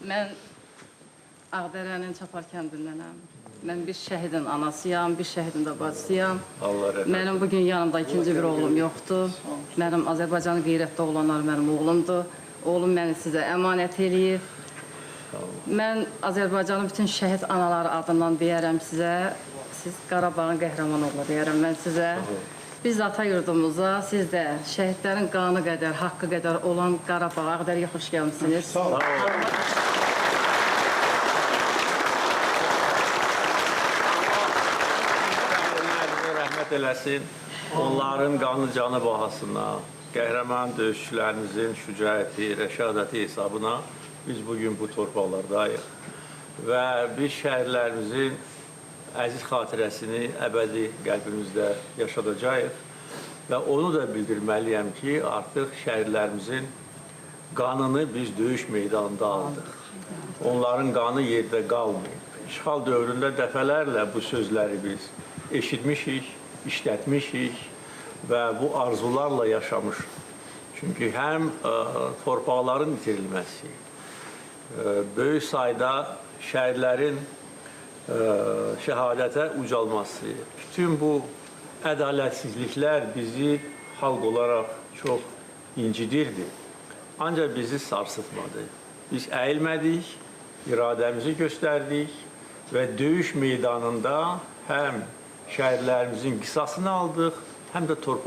Mən Ağdərənin Çapar kəndindənəm. Mən bir şəhidin anasıyam, bir şəhidin də bacısıyam. Allah rəhmət. Mənim bugün yanımda ikinci bir oğlum yoxdur. Mənim Azərbaycan qeyrətli oğlanlar mənim oğlumdur. Oğlum məni sizə əmanət eləyib. Mən Azərbaycanın bütün şəhid anaları adından deyərəm sizə. Siz Qarabağın qəhrəman oğlu deyərəm mən sizə. Biz ata yurdumuza, siz də şəhidlərin qanı qədər, haqqı qədər olan Qarabağa Ağdərəyə xoş gəlmişsiniz. Sağ olun. Rəhmət eləsin. Onların qanı canı bahasına, qəhrəman döyüşçülərimizin şücaəti, rəşadəti hesabına biz bugün bu torpaqlardayıq. Və biz şəhərlərimizin əziz xatirəsini əbədi qəlbimizdə yaşadacağıq. Və onu da bildirməliyəm ki, artıq şəhərlərimizin qanını biz döyüş meydanında aldıq. Onların qanı yerdə qalmayıb. İşğal dövründə dəfələrlə bu sözləri biz eşitmişik, işlətmişik və bu arzularla yaşamışıq. Çünki həm torpaqların itirilməsi, böyük sayda şəhərlərin şəhadətə ucalması, bütün bu ədalətsizliklər bizi xalq olaraq çox incidirdi. Ancaq bizi sarsıtmadı. Biz əyilmədik, iradəmizi göstərdik və döyüş meydanında həm şəhərlərimizin qisasını aldıq, həm də torpaqlarını